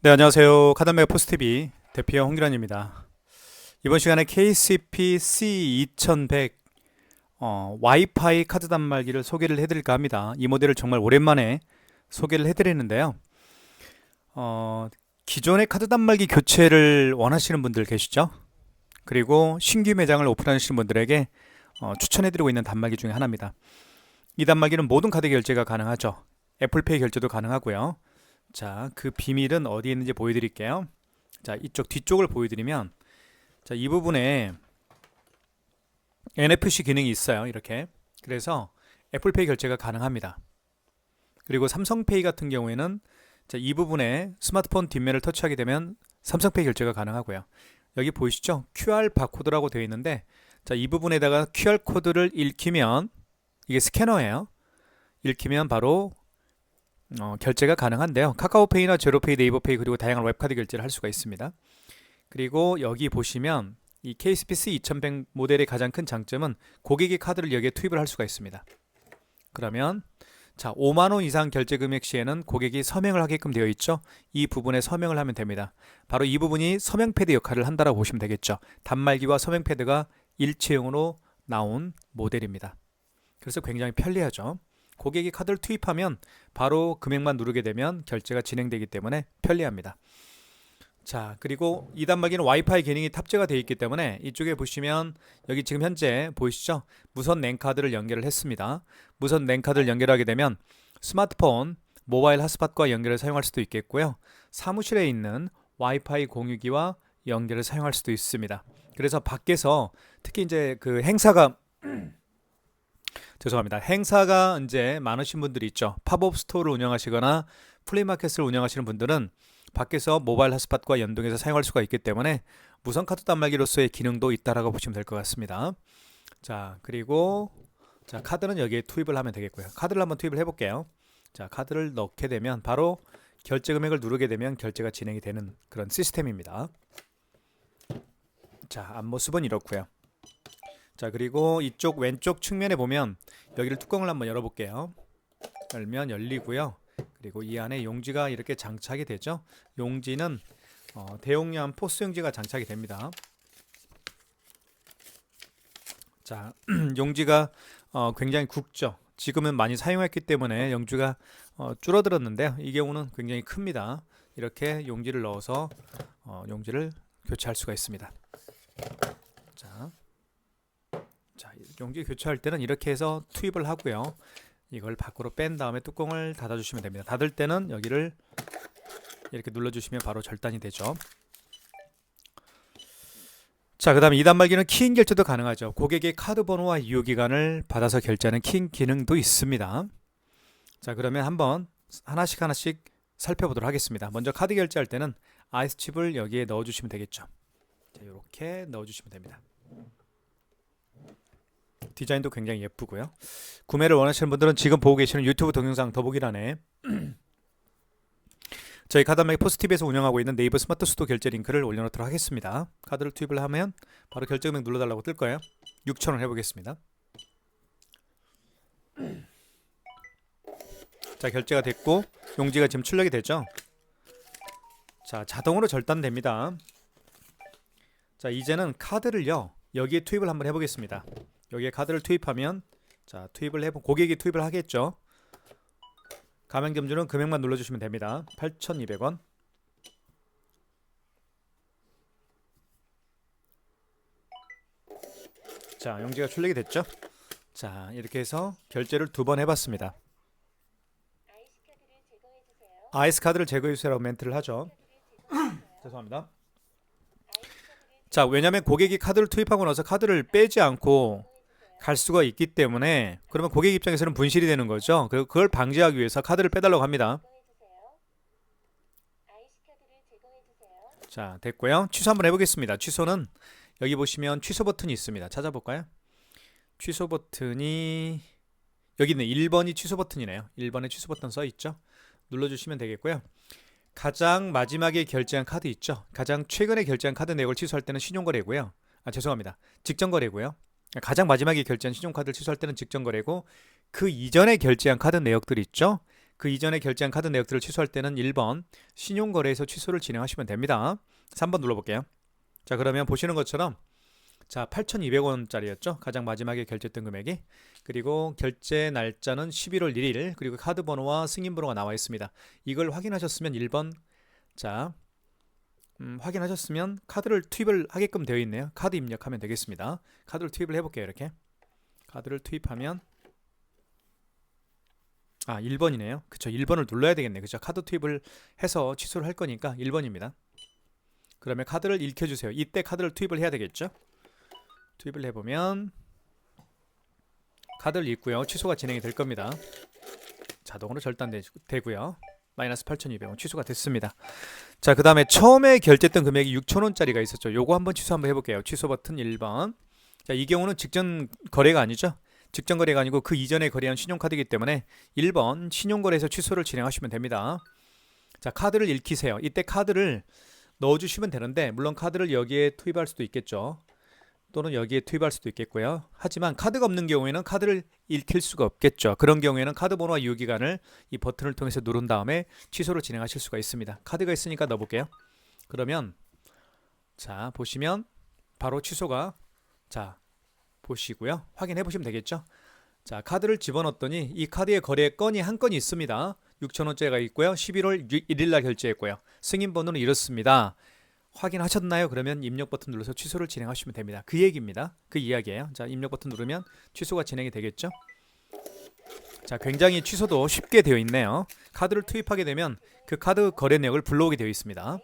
네, 안녕하세요. 카드메가 포스TV 대표 홍기란입니다. 이번 시간에 KCP C2100 와이파이 카드 단말기를 소개를 해드릴까 합니다. 이 모델을 정말 오랜만에 소개를 해드리는데요. 기존의 카드 단말기 교체를 원하시는 분들 계시죠? 그리고 신규 매장을 오픈하시는 분들에게 추천해드리고 있는 단말기 중에 하나입니다. 이 단말기는 모든 카드 결제가 가능하죠. 애플페이 결제도 가능하고요. 자, 그 비밀은 어디에 있는지 보여드릴게요. 자, 이쪽 뒤쪽을 보여드리면, 자, 이 부분에 NFC 기능이 있어요. 이렇게. 그래서 애플페이 결제가 가능합니다. 그리고 삼성페이 같은 경우에는, 자, 이 부분에 스마트폰 뒷면을 터치하게 되면 삼성페이 결제가 가능하고요. 여기 보이시죠? QR 바코드라고 되어 있는데, 자, 이 부분에다가 QR 코드를 읽히면, 이게 스캐너예요. 읽히면 바로 결제가 가능한데요. 카카오페이나 제로페이, 네이버페이 그리고 다양한 웹카드 결제를 할 수가 있습니다. 그리고 여기 보시면 이 KCPC 2100 모델의 가장 큰 장점은 고객의 카드를 여기에 투입을 할 수가 있습니다. 그러면 자, 5만원 이상 결제 금액 시에는 고객이 서명을 하게끔 되어 있죠. 이 부분에 서명을 하면 됩니다. 바로 이 부분이 서명 패드 역할을 한다고 보시면 되겠죠. 단말기와 서명 패드가 일체형으로 나온 모델입니다. 그래서 굉장히 편리하죠. 고객이 카드를 투입하면 바로 금액만 누르게 되면 결제가 진행되기 때문에 편리합니다. 자, 그리고 이 단말기는 와이파이 기능이 탑재가 되어 있기 때문에 이쪽에 보시면 여기 지금 현재 보이시죠? 무선 랜카드를 연결을 했습니다. 무선 랜카드를 연결하게 되면 스마트폰, 모바일 핫스팟과 연결을 사용할 수도 있겠고요. 사무실에 있는 와이파이 공유기와 연결을 사용할 수도 있습니다. 그래서 밖에서 특히 이제 그 행사가 죄송합니다. 행사가 이제 많으신 분들이 있죠. 팝업 스토어를 운영하시거나 플리마켓을 운영하시는 분들은 밖에서 모바일 핫스팟과 연동해서 사용할 수가 있기 때문에 무선 카드 단말기로서의 기능도 있다라고 보시면 될 것 같습니다. 자, 그리고 자, 카드는 여기에 투입을 하면 되겠고요. 카드를 한번 투입을 해볼게요. 자, 카드를 넣게 되면 바로 결제 금액을 누르게 되면 결제가 진행이 되는 그런 시스템입니다. 자, 앞모습은 이렇고요. 자, 그리고 이쪽 왼쪽 측면에 보면 여기를 뚜껑을 한번 열어볼게요. 열면 열리고요. 그리고 이 안에 용지가 이렇게 장착이 되죠. 용지는 대용량 포스 용지가 장착이 됩니다. 자, 용지가 굉장히 굵죠. 지금은 많이 사용했기 때문에 용지가 줄어들었는데요. 이 경우는 굉장히 큽니다. 이렇게 용지를 넣어서 용지를 교체할 수가 있습니다. 자, 용지 교체할 때는 이렇게 해서 투입을 하고요. 이걸 밖으로 뺀 다음에 뚜껑을 닫아주시면 됩니다. 닫을 때는 여기를 이렇게 눌러주시면 바로 절단이 되죠. 자, 그 다음에 이 단말기는 키인 결제도 가능하죠. 고객의 카드 번호와 이용기간을 받아서 결제하는 키인 기능도 있습니다. 자, 그러면 한번 하나씩 살펴보도록 하겠습니다. 먼저 카드 결제할 때는 아이스칩을 여기에 넣어주시면 되겠죠. 자, 이렇게 넣어주시면 됩니다. 디자인도 굉장히 예쁘고요. 구매를 원하시는 분들은 지금 보고 계시는 유튜브 동영상 더보기란에 저희 카드메이 포스TV에서 운영하고 있는 네이버 스마트 수도 결제 링크를 올려놓도록 하겠습니다. 카드를 투입을 하면 바로 결제 금액 눌러달라고 뜰 거예요. 6,000원 해보겠습니다. 자, 결제가 됐고 용지가 지금 출력이 됐죠. 자, 자동으로 절단됩니다. 자, 이제는 카드를요 여기에 투입을 한번 해보겠습니다. 여기에 카드를 투입하면 자, 고객이 투입을 하겠죠. 가맹점주는 금액만 눌러주시면 됩니다. 8,200원. 자, 용지가 출력이 됐죠. 자, 이렇게 해서 결제를 2번 해봤습니다. 아이스 카드를 제거해주세요라고 멘트를 하죠. 죄송합니다. 자, 왜냐하면 고객이 카드를 투입하고 나서 카드를 빼지 않고 갈 수가 있기 때문에 그러면 고객 입장에서는 분실이 되는 거죠. 그걸 방지하기 위해서 카드를 빼달라고 합니다. 자, 됐고요. 취소 한번 해보겠습니다. 취소는 여기 보시면 취소 버튼이 있습니다. 찾아볼까요? 취소 버튼이 여기 있네. 1번이 취소 버튼이네요. 1번에 취소 버튼 써있죠. 눌러주시면 되겠고요. 가장 마지막에 결제한 카드 있죠. 가장 최근에 결제한 카드 내역을 취소할 때는 신용거래고요. 죄송합니다. 직전거래고요. 가장 마지막에 결제한 신용카드를 취소할 때는 직전거래고 그 이전에 결제한 카드 내역들 있죠. 그 이전에 결제한 카드 내역들을 취소할 때는 1번 신용거래에서 취소를 진행하시면 됩니다. 3번 눌러볼게요. 자, 그러면 보시는 것처럼 자, 8,200원짜리였죠. 가장 마지막에 결제했던 금액이. 그리고 결제 날짜는 11월 1일. 그리고 카드 번호와 승인 번호가 나와 있습니다. 이걸 확인하셨으면 1번. 자, 확인하셨으면 카드를 투입을 하게끔 되어 있네요. 카드 입력하면 되겠습니다. 카드를 투입을 해볼게요. 이렇게 카드를 투입하면 1번이네요. 그쵸, 1번을 눌러야 되겠네. 그쵸, 카드 투입을 해서 취소를 할 거니까 1번입니다. 그러면 카드를 읽혀주세요. 이때 카드를 투입을 해야 되겠죠. 투입을 해보면 카드를 읽고요. 취소가 진행이 될 겁니다. 자동으로 절단되고요. 마이너스 8,200원 취소가 됐습니다. 자, 그 다음에 처음에 결제했던 금액이 6,000원짜리가 있었죠. 요거 한번 취소 한번 해볼게요. 취소 버튼 1번. 자, 이 경우는 직전 거래가 아니죠. 직전 거래가 아니고 그 이전에 거래한 신용카드이기 때문에 1번 신용거래에서 취소를 진행하시면 됩니다. 자, 카드를 읽히세요. 이때 카드를 넣어주시면 되는데 물론 카드를 여기에 투입할 수도 있겠죠. 또는 여기에 투입할 수도 있겠고요. 하지만 카드가 없는 경우에는 카드를 읽힐 수가 없겠죠. 그런 경우에는 카드 번호와 유효기간을 이 버튼을 통해서 누른 다음에 취소를 진행하실 수가 있습니다. 카드가 있으니까 넣어볼게요. 그러면 자, 보시면 바로 취소가, 자, 보시고요. 확인해 보시면 되겠죠. 자, 카드를 집어넣었더니 이 카드의 거래 건이 한 건이 있습니다. 6,000원짜리가 있고요. 11월 1일날 결제했고요. 승인 번호는 이렇습니다. 확인하셨나요? 그러면 입력 버튼 눌러서 취소를 진행하시면 됩니다. 그 얘기입니다. 그 이야기예요. 자, 입력 버튼 누르면 취소가 진행이 되겠죠. 자, 굉장히 취소도 쉽게 되어 있네요. 카드를 투입하게 되면 그 카드 거래 내역을 불러오게 되어 있습니다.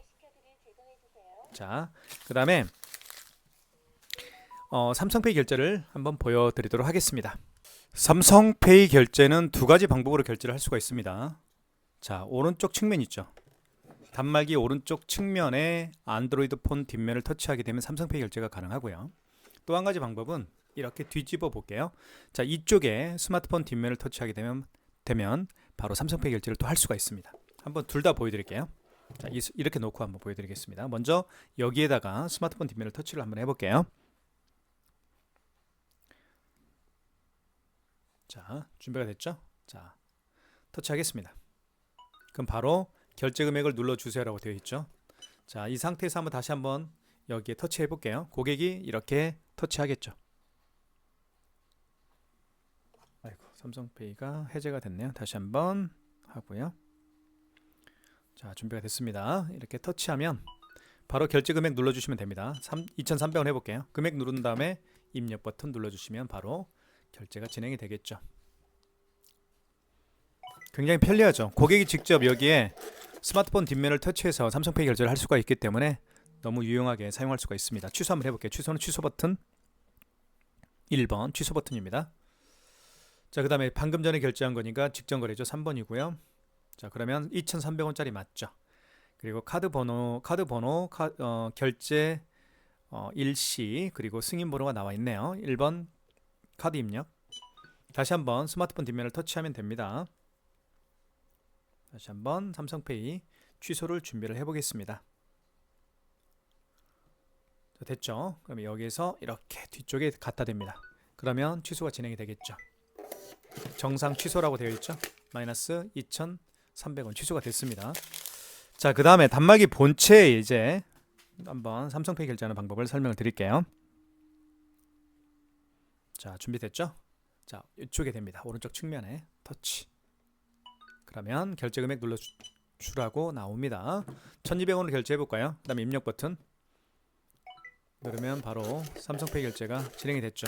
자, 그 다음에 삼성페이 결제를 한번 보여드리도록 하겠습니다. 삼성페이 결제는 두 가지 방법으로 결제를 할 수가 있습니다. 자, 오른쪽 측면 있죠. 단말기 오른쪽 측면에 안드로이드 폰 뒷면을 터치하게 되면 삼성페이 결제가 가능하고요. 또 한 가지 방법은 이렇게 뒤집어 볼게요. 자, 이쪽에 스마트폰 뒷면을 터치하게 되면 바로 삼성페이 결제를 또 할 수가 있습니다. 한번 둘 다 보여드릴게요. 자, 이렇게 놓고 한번 보여드리겠습니다. 먼저 여기에다가 스마트폰 뒷면을 터치를 한번 해볼게요. 자, 준비가 됐죠? 자, 터치하겠습니다. 그럼 바로 결제 금액을 눌러주세요라고 되어 있죠. 자, 이 상태에서 다시 한번 여기에 터치해 볼게요. 고객이 이렇게 터치하겠죠. 아이고, 삼성페이가 해제가 됐네요. 다시 한번 하고요. 자, 준비가 됐습니다. 이렇게 터치하면 바로 결제 금액 눌러주시면 됩니다. 2,300원 해볼게요. 금액 누른 다음에 입력 버튼 눌러주시면 바로 결제가 진행이 되겠죠. 굉장히 편리하죠. 고객이 직접 여기에 스마트폰 뒷면을 터치해서 삼성페이 결제를 할 수가 있기 때문에 너무 유용하게 사용할 수가 있습니다. 취소 한번 해볼게요. 취소는 취소 버튼 1번 취소 버튼입니다. 자, 그 다음에 방금 전에 결제한 거니까 직전 거래죠. 3번이고요. 자, 그러면 2,300원짜리 맞죠. 그리고 카드 번호, 결제 일시, 그리고 승인 번호가 나와 있네요. 1번 카드 입력. 다시 한번 스마트폰 뒷면을 터치하면 됩니다. 다시 한번 삼성페이 취소를 준비를 해보겠습니다. 자, 됐죠? 그러면 여기에서 이렇게 뒤쪽에 갖다 댑니다. 그러면 취소가 진행이 되겠죠. 정상 취소라고 되어 있죠. 마이너스 2,300원 취소가 됐습니다. 자, 그 다음에 단말기 본체에 이제 한번 삼성페이 결제하는 방법을 설명을 드릴게요. 자, 준비됐죠? 자, 이쪽에 됩니다. 오른쪽 측면에 터치. 그러면 결제 금액 눌러주라고 나옵니다. 1,200원을 결제해 볼까요? 그 다음에 입력 버튼 누르면 바로 삼성페이 결제가 진행이 됐죠.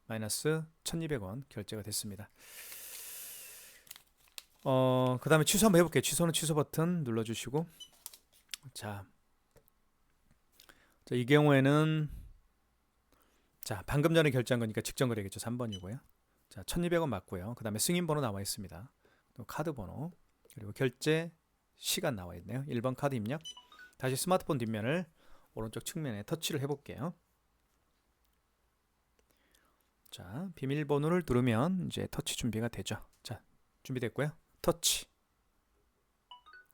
마이너스 1,200원 결제가 됐습니다. 그 다음에 취소 한번 해볼게요. 취소는 취소 버튼 눌러주시고, 자, 이 경우에는 자, 방금 전에 결제한 거니까 직전 거래겠죠. 3번이고요. 자, 1,200원 맞고요. 그 다음에 승인 번호 나와 있습니다. 또 카드 번호, 그리고 결제 시간 나와 있네요. 1번 카드 입력. 다시 스마트폰 뒷면을 오른쪽 측면에 터치를 해볼게요. 자, 비밀번호를 누르면 이제 터치 준비가 되죠. 자, 준비됐고요. 터치.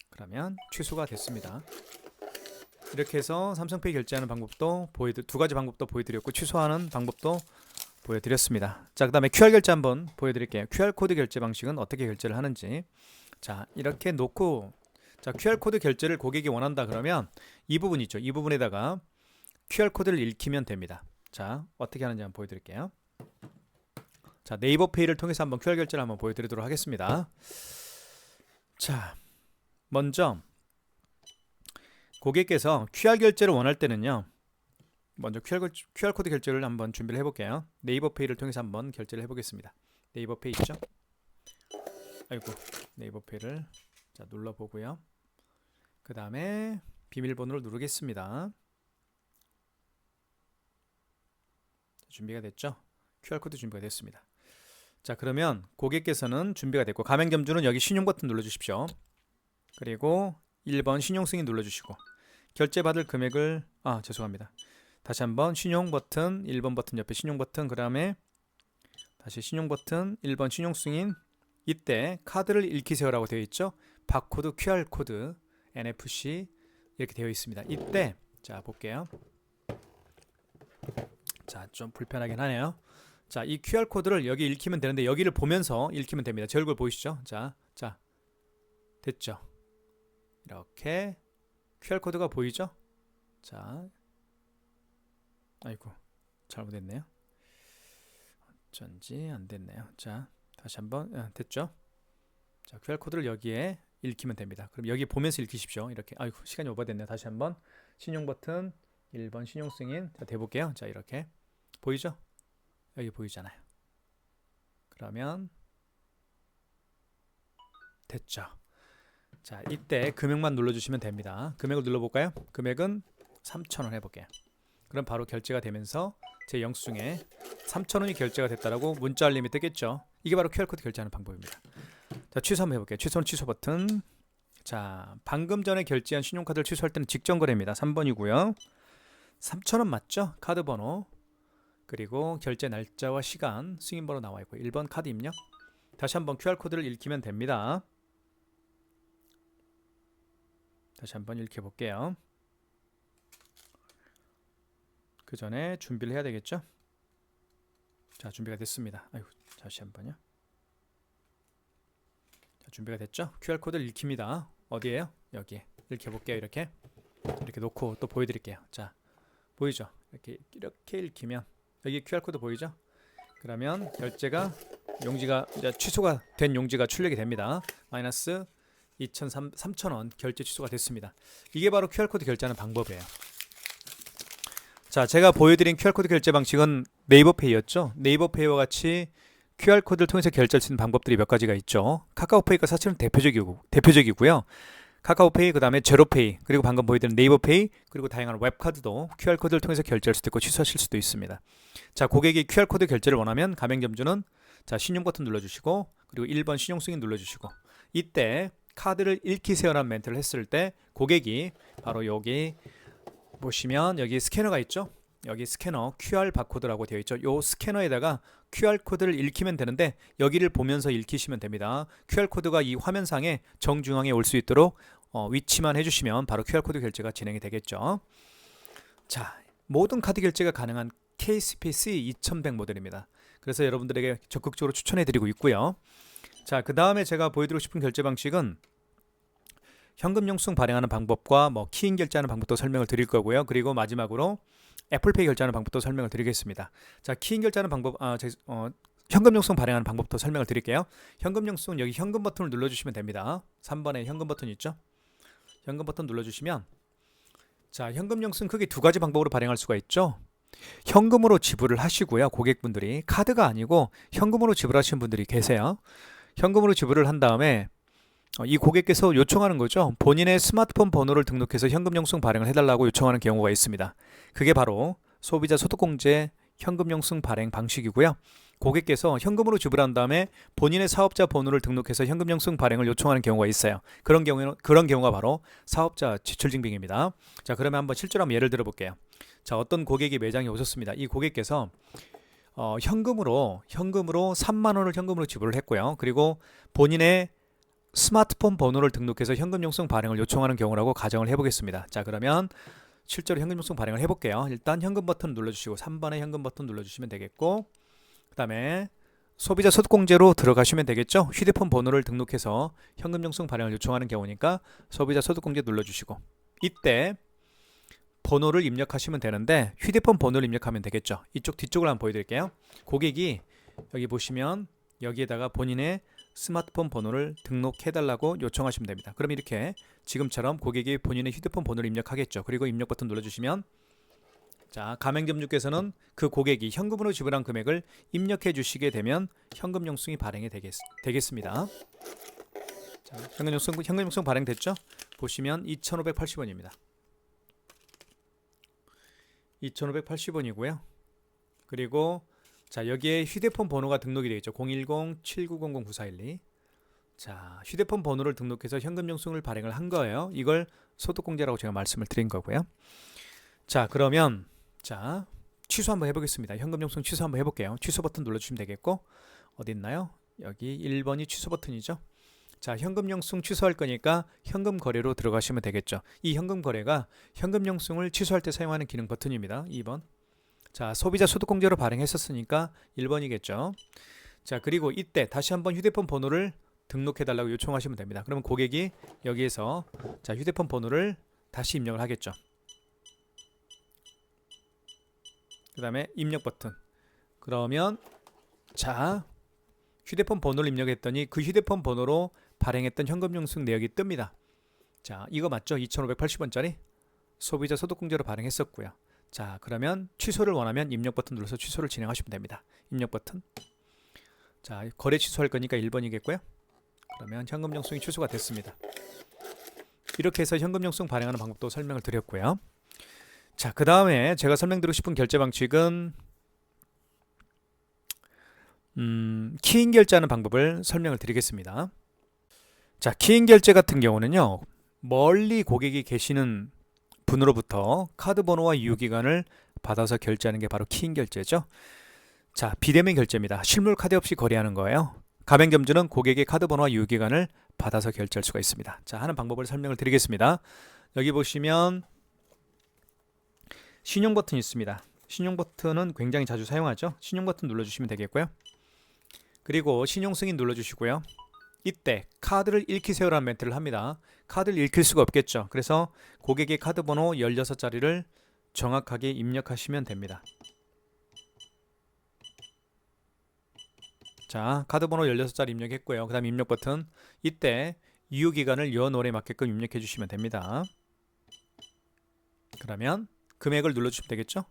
그러면 취소가 됐습니다. 이렇게 해서 삼성페이 결제하는 방법도 두 가지 방법도 보여드렸고, 취소하는 방법도 보여드렸습니다. 자, 그 다음에 QR 결제 한번 보여드릴게요. QR 코드 결제 방식은 어떻게 결제를 하는지. 자, 이렇게 놓고 자, QR코드 결제를 고객이 원한다 그러면 이 부분 있죠. 이 부분에다가 QR코드를 읽히면 됩니다. 자, 어떻게 하는지 한번 보여드릴게요. 자, 네이버 페이를 통해서 한번 QR 결제를 한번 보여드리도록 하겠습니다. 자, 먼저 고객께서 QR 결제를 원할 때는요. 먼저 QR코드 결제를 한번 준비를 해볼게요. 네이버 페이를 통해서 한번 결제를 해보겠습니다. 네이버 페이 있죠? 아이고, 네이버 페이를 자, 눌러보고요. 그 다음에 비밀번호를 누르겠습니다. 준비가 됐죠? QR코드 준비가 됐습니다. 자, 그러면 고객께서는 준비가 됐고 가맹점주는 여기 신용 버튼 눌러주십시오. 그리고 1번 신용 승인 눌러주시고 결제 받을 금액을 죄송합니다. 다시 한번 신용 버튼 1번 버튼 옆에 신용 버튼 그 다음에 다시 신용 버튼 1번 신용 승인 이때 카드를 읽히세요라고 되어 있죠. 바코드 QR코드 NFC 이렇게 되어 있습니다. 이때 자 볼게요. 자, 좀 불편하긴 하네요. 자, 이 QR코드를 여기 읽히면 되는데 여기를 보면서 읽히면 됩니다. 제 얼굴 보이시죠? 자, 됐죠? 이렇게 QR코드가 보이죠? 자, 아이고 잘못했네요. 어쩐지 안 됐네요. 자, 다시 한번 됐죠? 자, QR코드를 여기에 읽히면 됩니다. 그럼 여기 보면서 읽히십시오. 이렇게 아이고 시간이 오버됐네요. 다시 한번 신용 버튼 1번 신용 승인 자, 대볼게요. 자, 이렇게 보이죠? 여기 보이잖아요. 그러면 됐죠? 자, 이때 금액만 눌러주시면 됩니다. 금액을 눌러볼까요? 금액은 3,000원 해볼게요. 그럼 바로 결제가 되면서 제 영수증에 3,000원이 결제가 됐다라고 문자 알림이 뜨겠죠. 이게 바로 QR코드 결제하는 방법입니다. 자, 취소 한번 해볼게요. 취소는 취소 버튼. 자, 방금 전에 결제한 신용카드를 취소할 때는 직전 거래입니다. 3번이고요. 3,000원 맞죠? 카드 번호 그리고 결제 날짜와 시간 승인번호 나와 있고 1번 카드 입력. 다시 한번 QR코드를 읽히면 됩니다. 다시 한번 읽혀볼게요. 그 전에 준비를 해야 되겠죠? 자, 준비가 됐습니다. 아이고, 다시 한번요. 자, 준비가 됐죠? QR코드를 읽힙니다. 어디에요? 여기에. 읽혀볼게요. 이렇게 놓고 또 보여드릴게요. 자, 보이죠? 이렇게 읽히면 여기 QR코드 보이죠? 그러면 결제가 용지가 취소가 된 용지가 출력이 됩니다. 마이너스 3,000원 결제 취소가 됐습니다. 이게 바로 QR코드 결제하는 방법이에요. 자, 제가 보여드린 QR코드 결제 방식은 네이버페이였죠. 네이버페이와 같이 QR코드를 통해서 결제할 수 있는 방법들이 몇 가지가 있죠. 카카오페이가 사실은 대표적이고요. 카카오페이, 그 다음에 제로페이, 그리고 방금 보여드린 네이버페이, 그리고 다양한 웹카드도 QR코드를 통해서 결제할 수도 있고 취소하실 수도 있습니다. 자, 고객이 QR코드 결제를 원하면 가맹점주는 자, 신용 버튼 눌러주시고 그리고 1번 신용 승인 눌러주시고 이때 카드를 읽히세요라는 멘트를 했을 때 고객이 바로 여기 보시면 여기 스캐너가 있죠. 여기 스캐너 QR 바코드라고 되어 있죠. 이 스캐너에다가 QR코드를 읽히면 되는데 여기를 보면서 읽히시면 됩니다. QR코드가 이 화면상에 정중앙에 올 수 있도록 위치만 해주시면 바로 QR코드 결제가 진행이 되겠죠. 자, 모든 카드 결제가 가능한 Kspace 2100 모델입니다. 그래서 여러분들에게 적극적으로 추천해드리고 있고요. 자, 그 다음에 제가 보여드리고 싶은 결제 방식은 현금 영수증 발행하는 방법과 키인 결제하는 방법도 설명을 드릴 거고요. 그리고 마지막으로 애플페이 결제하는 방법도 설명을 드리겠습니다. 자, 키인 결제하는 방법, 현금 영수증 발행하는 방법도 설명을 드릴게요. 현금 영수증은 여기 현금 버튼을 눌러주시면 됩니다. 3번에 현금 버튼 있죠? 현금 버튼 눌러주시면 자, 현금 영수증 크게 두 가지 방법으로 발행할 수가 있죠. 현금으로 지불을 하시고요. 고객분들이 카드가 아니고 현금으로 지불하시는 분들이 계세요. 현금으로 지불을 한 다음에 이 고객께서 요청하는 거죠. 본인의 스마트폰 번호를 등록해서 현금 영수증 발행을 해달라고 요청하는 경우가 있습니다. 그게 바로 소비자 소득공제 현금 영수증 발행 방식이고요. 고객께서 현금으로 지불한 다음에 본인의 사업자 번호를 등록해서 현금 영수증 발행을 요청하는 경우가 있어요. 그런 경우가 바로 사업자 지출증빙입니다. 자, 그러면 한번 실제로 한번 예를 들어 볼게요. 자, 어떤 고객이 매장에 오셨습니다. 이 고객께서 현금으로 3만 원을 현금으로 지불을 했고요. 그리고 본인의 스마트폰 번호를 등록해서 현금 영수증 발행을 요청하는 경우라고 가정을 해보겠습니다. 자, 그러면 실제로 현금 영수증 발행을 해볼게요. 일단 현금 버튼 눌러주시고 3번에 현금 버튼 눌러주시면 되겠고 그 다음에 소비자 소득공제로 들어가시면 되겠죠. 휴대폰 번호를 등록해서 현금 영수증 발행을 요청하는 경우니까 소비자 소득공제 눌러주시고, 이때 번호를 입력하시면 되는데 휴대폰 번호를 입력하면 되겠죠. 이쪽 뒤쪽을 한번 보여드릴게요. 고객이 여기 보시면 여기에다가 본인의 스마트폰 번호를 등록해달라고 요청하시면 됩니다. 그럼 이렇게 지금처럼 고객이 본인의 휴대폰 번호를 입력하겠죠. 그리고 입력 버튼 눌러주시면, 자, 가맹점주께서는 그 고객이 현금으로 지불한 금액을 입력해 주시게 되면 현금 영수증이 발행이 되겠습니다. 자, 현금 영수증 발행됐죠? 보시면 2,580원입니다. 2,580원이고요. 그리고 자, 여기에 휴대폰 번호가 등록이 되어 있죠. 010-7900-9412. 자, 휴대폰 번호를 등록해서 현금 영수증을 발행을 한 거예요. 이걸 소득공제라고 제가 말씀을 드린 거고요. 자, 그러면 자, 취소 한번 해보겠습니다. 현금 영수증 취소 한번 해볼게요. 취소 버튼 눌러주시면 되겠고, 어디 있나요? 여기 1번이 취소 버튼이죠. 자, 현금 영수증 취소할 거니까 현금 거래로 들어가시면 되겠죠. 이 현금 거래가 현금 영수증을 취소할 때 사용하는 기능 버튼입니다. 2번. 자, 소비자 소득공제로 발행했었으니까 1번이겠죠. 자, 그리고 이때 다시 한번 휴대폰 번호를 등록해달라고 요청하시면 됩니다. 그러면 고객이 여기에서 자, 휴대폰 번호를 다시 입력을 하겠죠. 그 다음에 입력 버튼. 그러면 자, 휴대폰 번호를 입력했더니 그 휴대폰 번호로 발행했던 현금 영수증 내역이 뜹니다. 자, 이거 맞죠? 2,580원짜리 소비자 소득공제로 발행했었고요. 자, 그러면 취소를 원하면 입력 버튼 눌러서 취소를 진행하시면 됩니다. 입력 버튼. 자, 거래 취소할 거니까 1번이겠고요. 그러면 현금 영수증이 취소가 됐습니다. 이렇게 해서 현금 영수증 발행하는 방법도 설명을 드렸고요. 자, 그 다음에 제가 설명드리고 싶은 결제 방식은 키인 결제하는 방법을 설명을 드리겠습니다. 자, 키인 결제 같은 경우는요, 멀리 고객이 계시는 분으로부터 카드 번호와 유효기간을 받아서 결제하는 게 바로 키인 결제죠. 자, 비대면 결제입니다. 실물 카드 없이 거래하는 거예요. 가맹점주는 고객의 카드 번호와 유효기간을 받아서 결제할 수가 있습니다. 자, 하는 방법을 설명을 드리겠습니다. 여기 보시면 신용 버튼이 있습니다. 신용 버튼은 굉장히 자주 사용하죠. 신용 버튼 눌러주시면 되겠고요. 그리고 신용 승인 눌러주시고요. 이때 카드를 읽히세요라는 멘트를 합니다. 카드를 읽힐 수가 없겠죠. 그래서 고객의 카드 번호 16자리를 정확하게 입력하시면 됩니다. 자, 카드 번호 16자리 입력했고요. 그 다음 입력 버튼. 이때 유효기간을 요 노래에 맞게끔 입력해 주시면 됩니다. 그러면 금액을 눌러주시면 되겠죠.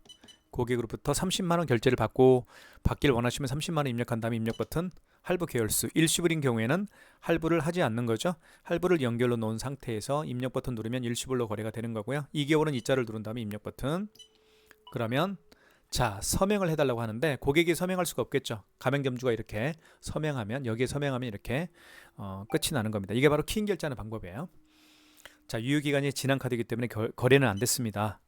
고객으로부터 30만원 결제를 받길 원하시면 30만원 입력한 다음에 입력 버튼. 할부 계열수 일시불인 경우에는 할부를 하지 않는 거죠. 할부를 연결로 놓은 상태에서 입력 버튼 누르면 일시불로 거래가 되는 거고요. 2개월은 이자를 누른 다음에 입력 버튼. 그러면 자, 서명을 해달라고 하는데 고객이 서명할 수가 없겠죠. 가맹점주가 이렇게 서명하면, 여기에 서명하면 이렇게 끝이 나는 겁니다. 이게 바로 키인 결제하는 방법이에요. 자, 유효기간이 지난 카드이기 때문에 거래는 안 됐습니다.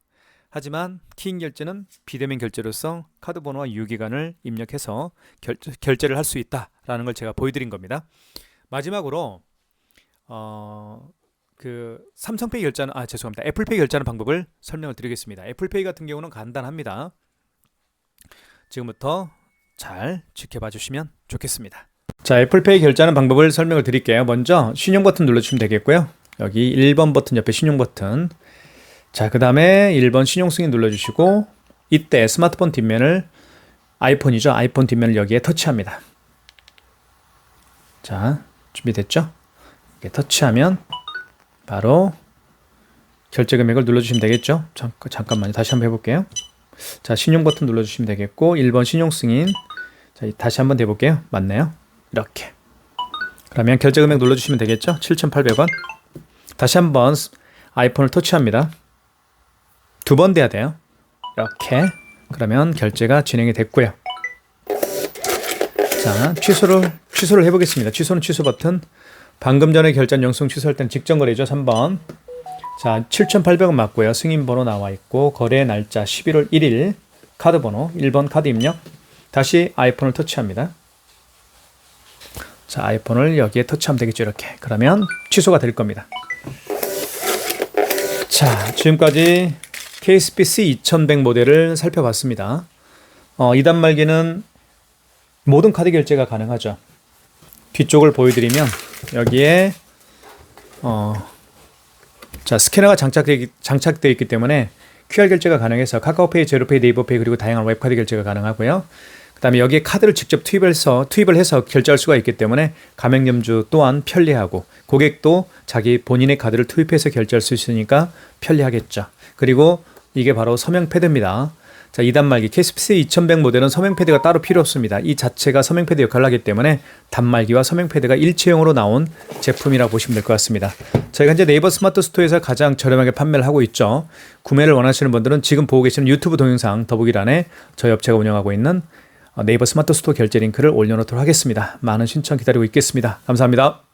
하지만 키인 결제는 비대면 결제로서 카드 번호와 유효기간을 입력해서 결제를 할 수 있다라는 걸 제가 보여드린 겁니다. 마지막으로 그 삼성페이 결제하는 죄송합니다. 애플페이 결제하는 방법을 설명을 드리겠습니다. 애플페이 같은 경우는 간단합니다. 지금부터 잘 지켜봐 주시면 좋겠습니다. 자, 애플페이 결제하는 방법을 설명을 드릴게요. 먼저 신용 버튼 눌러주시면 되겠고요. 여기 1번 버튼 옆에 신용 버튼. 자, 그 다음에 1번 신용 승인 눌러주시고 이때 스마트폰 뒷면을 아이폰이죠. 아이폰 뒷면을 여기에 터치합니다. 자, 준비됐죠? 이렇게 터치하면 바로 결제 금액을 눌러주시면 되겠죠. 잠깐만요. 다시 한번 해볼게요. 자, 신용 버튼 눌러주시면 되겠고 1번 신용 승인. 자, 다시 한번 해볼게요. 맞네요. 이렇게. 그러면 결제 금액 눌러주시면 되겠죠. 7,800원. 다시 한번 아이폰을 터치합니다. 2번 돼야 돼요. 이렇게. 그러면 결제가 진행이 됐고요. 자, 취소를 해보겠습니다. 취소는 취소 버튼. 방금 전에 결제한 영수증 취소할 때는 직전 거래죠. 3번. 자, 7,800원 맞고요. 승인 번호 나와 있고 거래 날짜 11월 1일 카드 번호 1번 카드 입력. 다시 아이폰을 터치합니다. 자, 아이폰을 여기에 터치하면 되겠죠. 이렇게. 그러면 취소가 될 겁니다. 자, 지금까지 KSPC 2100 모델을 살펴봤습니다. 2단 말기는 모든 카드 결제가 가능하죠. 뒤쪽을 보여드리면 여기에 자, 스캐너가 장착되어 있기 때문에 QR 결제가 가능해서 카카오페이, 제로페이, 네이버페이 그리고 다양한 웹카드 결제가 가능하고요. 그 다음에 여기에 카드를 직접 투입을 해서 결제할 수가 있기 때문에 가맹점주 또한 편리하고 고객도 자기 본인의 카드를 투입해서 결제할 수 있으니까 편리하겠죠. 그리고 이게 바로 서명 패드입니다. 자, 2단 말기 캐시피스 2100 모델은 서명 패드가 따로 필요 없습니다. 이 자체가 서명 패드 역할을 하기 때문에 단말기와 서명 패드가 일체형으로 나온 제품이라고 보시면 될 것 같습니다. 저희가 이제 네이버 스마트 스토어에서 가장 저렴하게 판매를 하고 있죠. 구매를 원하시는 분들은 지금 보고 계시는 유튜브 동영상 더보기란에 저희 업체가 운영하고 있는 네이버 스마트 스토어 결제 링크를 올려놓도록 하겠습니다. 많은 신청 기다리고 있겠습니다. 감사합니다.